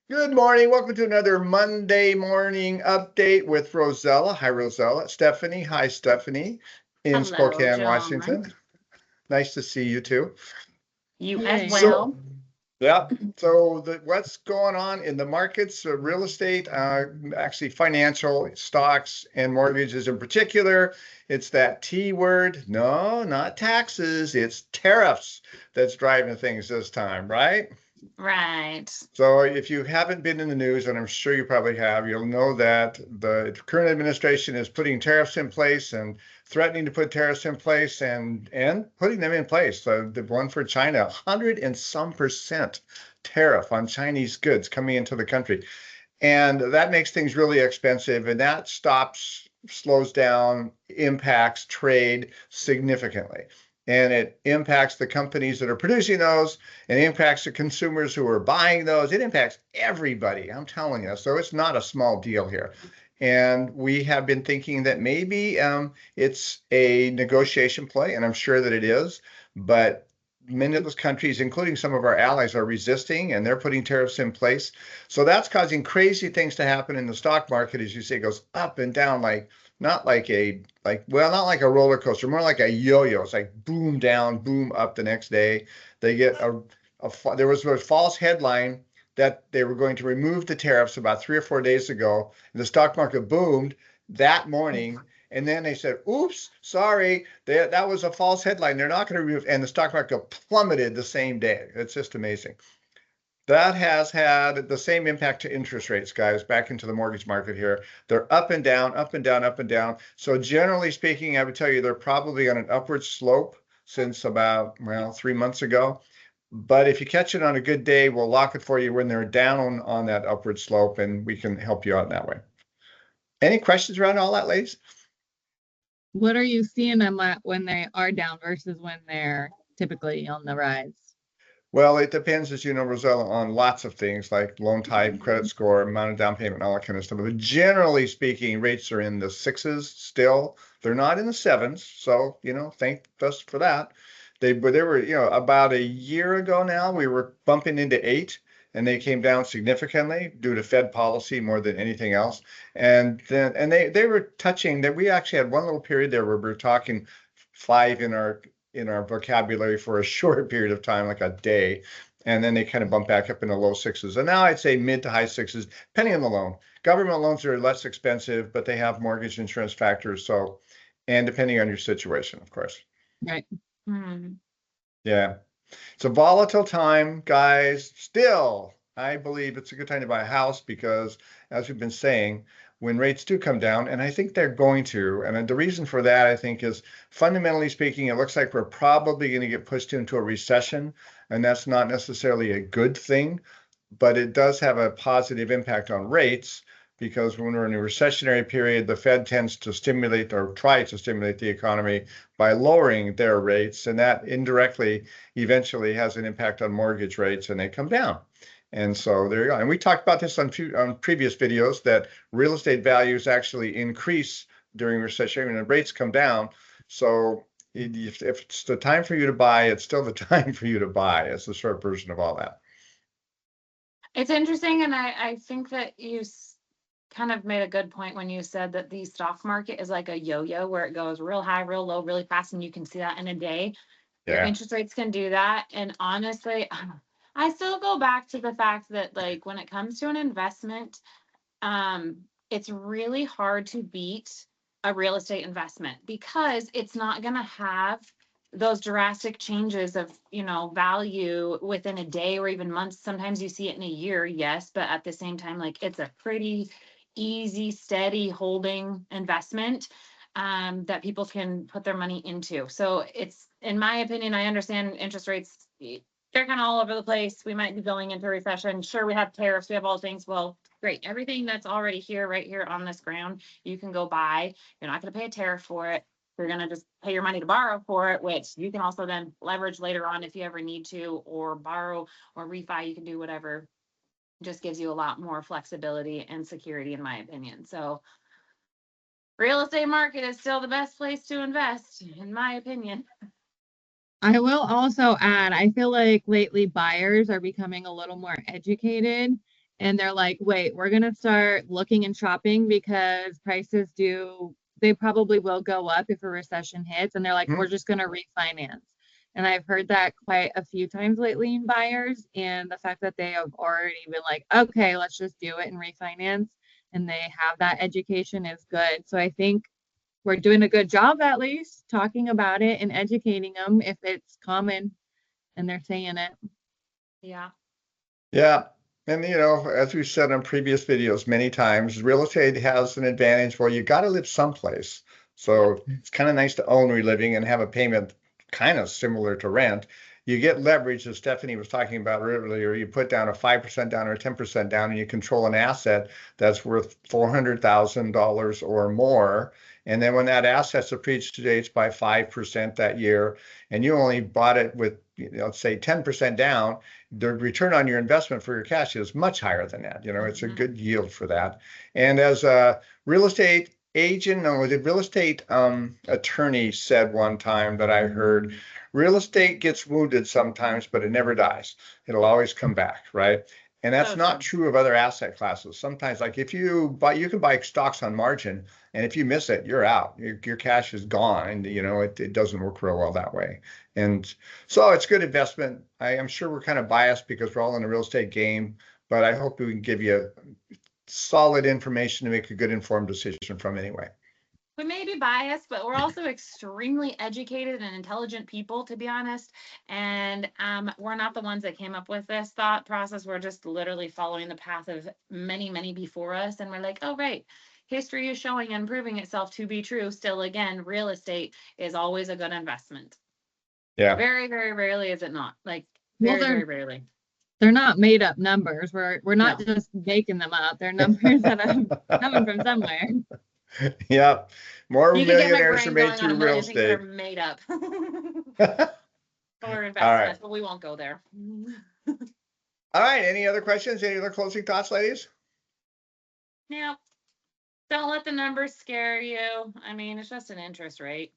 Good morning. Welcome to another Monday morning update with Rozella. Hi, Rozella. Steffani. Hi, Steffani in Hello, Spokane, John. Washington. Nice to see you too. You as Hey, So, well. yeah. So what's going on in the markets, real estate, actually financial stocks and mortgages in particular? It's that T word. No, not taxes. It's tariffs that's driving things this time, right? Right. So if you haven't been in the news, and I'm sure you probably have, you'll know that the current administration is putting tariffs in place and threatening to put tariffs in place and putting them in place. The one for China, 100 and some percent tariff on Chinese goods coming into the country. And that makes things really expensive, and that slows down, impacts trade significantly. And it impacts the companies that are producing those, and impacts the consumers who are buying those. It impacts everybody, I'm telling you. So it's not a small deal here. And we have been thinking that maybe it's a negotiation play, and I'm sure that it is. But many of those countries, including some of our allies, are resisting, and they're putting tariffs in place. So that's causing crazy things to happen in the stock market, as you say, it goes up and down like not like not like a roller coaster, more like a yo-yo. It's like boom down, boom up the next day. They get there was a false headline that they were going to remove the tariffs about 3 or 4 days ago, and the stock market boomed that morning. And then they said, oops, sorry, that was a false headline. They're not going to remove, and the stock market plummeted the same day. It's just amazing. That has had the same impact to interest rates, guys, back into the mortgage market here. They're up and down, up and down, up and down. So generally speaking, I would tell you they're probably on an upward slope since about, well, 3 months ago. But if you catch it on a good day, we'll lock it for you when they're down on that upward slope, and we can help you out in that way. Any questions around all that, ladies? what are you seeing them at when they are down versus when they're typically on the rise? Well, it depends, as you know, Rosella, on lots of things like loan type, credit score, amount of down payment, all that kind of stuff. But generally speaking, rates are in the sixes still. They're not in the sevens. So, thank us for that. But they were, about a year ago now, we were bumping into eight, and they came down significantly due to Fed policy more than anything else. And they were touching that. We actually had one little period there where we were talking five in our vocabulary for a short period of time, like a day. And then they kind of bump back up in the low sixes. And now I'd say mid to high sixes, depending on the loan. Government loans are less expensive, but they have mortgage insurance factors. So, and depending on your situation, of course. Right. Yeah. It's a volatile time, guys. Still, I believe it's a good time to buy a house because, as we've been saying, when rates do come down, and I think they're going to, and the reason for that, I think, is fundamentally speaking, it looks like we're probably going to get pushed into a recession, and that's not necessarily a good thing, but it does have a positive impact on rates because when we're in a recessionary period, the Fed tends to stimulate or try to stimulate the economy by lowering their rates, and that indirectly eventually has an impact on mortgage rates, and they come down. And so there you go. And we talked about this on previous videos that real estate values actually increase during recession and rates come down. So if it's the time for you to buy, it's still the time for you to buy. It's the short version of all that. It's interesting, and I think that you kind of made a good point when you said that the stock market is like a yo-yo where it goes real high, real low, really fast, and you can see that in a day. Your Yeah. interest rates can do that. And honestly, I still go back to the fact that, like, when it comes to an investment, it's really hard to beat a real estate investment because it's not going to have those drastic changes of value within a day or even months. Sometimes you see it in a year, yes, but at the same time, like, it's a pretty easy, steady holding investment that people can put their money into. So it's, in my opinion, I understand interest rates, they're kind of all over the place. We might be going into recession. Sure, we have tariffs, we have all things. Well, great. Everything that's already here, right here on this ground, you can go buy. You're not going to pay a tariff for it. You're going to just pay your money to borrow for it, which you can also then leverage later on if you ever need to, or borrow or refi. You can do whatever. Just gives you a lot more flexibility and security, in my opinion. So real estate market is still the best place to invest, in my opinion. I will also add, I feel like lately buyers are becoming a little more educated and they're like, wait, we're going to start looking and shopping because they probably will go up if a recession hits. And they're like, Hmm. we're just going to refinance. And I've heard that quite a few times lately in buyers. And the fact that they have already been like, okay, let's just do it and refinance. And they have that education is good. So I think we're doing a good job, at least talking about it and educating them if it's common and they're saying it. Yeah. Yeah. And, as we've said on previous videos many times, real estate has an advantage. Well, you got to live someplace. So it's kind of nice to own where you're living and have a payment kind of similar to rent. You get leverage, as Steffani was talking about earlier. You put down a 5% down or a 10% down, and you control an asset that's worth $400,000 or more. And then when that asset's appreciates by 5% that year, and you only bought it with, let's say 10% down, the return on your investment for your cash is much higher than that. It's a good yield for that. And as a real estate agent, no, the real estate attorney said one time that I heard, real estate gets wounded sometimes, but it never dies. It'll always come back, right? And that's So not true. true of other asset classes. Sometimes, like if you can buy stocks on margin, and if you miss it, you're out. Your cash is gone, and it doesn't work real well that way. And so it's good investment. I am sure we're kind of biased because we're all in the real estate game, but I hope we can give you solid information to make a good informed decision from anyway. We may be biased, but we're also extremely educated and intelligent people, to be honest. And we're not the ones that came up with this thought process. We're just literally following the path of many, many before us. And we're like, oh, right. History is showing and proving itself to be true. Still, again, real estate is always a good investment. Yeah. Very, very rarely is it not. Like, Well, very, very rarely. They're not made up numbers. We're not No. just making them up. They're numbers that are coming from somewhere. Yeah. More You can get my millionaires are brain made going on through a real million things that are estate. made up. Or All investments, right. but we won't go there. All right. Any other questions? Any other closing thoughts, ladies? Now, don't let the numbers scare you. I mean, it's just an interest rate.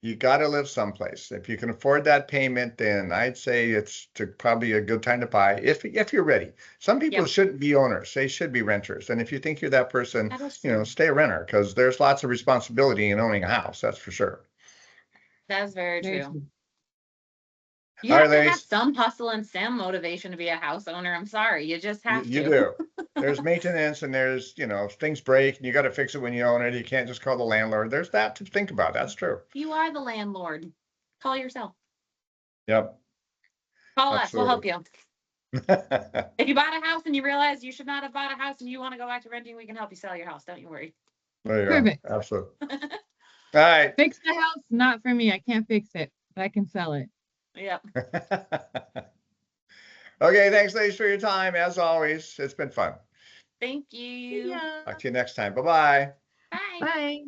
You got to live someplace. If you can afford that payment, then I'd say it's probably a good time to buy if you're ready. Some people Yep. shouldn't be owners. They should be renters. And if you think you're that person, That is true. stay a renter because there's lots of responsibility in owning a house. That's for sure. That is very Very true. true. You All have right, to have ladies. some hustle and some motivation to be a house owner. I'm sorry. You just have You to. do. There's maintenance and there's, things break and you got to fix it when you own it. You can't just call the landlord. There's that to think about. That's true. You are the landlord. Call yourself. Yep. Call us. We'll help Absolutely. you. If you bought a house and you realize you should not have bought a house and you want to go back to renting, we can help you sell your house. Don't you worry. There you Perfect. go. Absolutely. All right. Fix the house, not for me. I can't fix it, but I can sell it. Yep. Okay, thanks, ladies, for your time. As always, it's been fun. Thank you. Yeah. Talk to you next time. Bye-bye. Bye. Bye.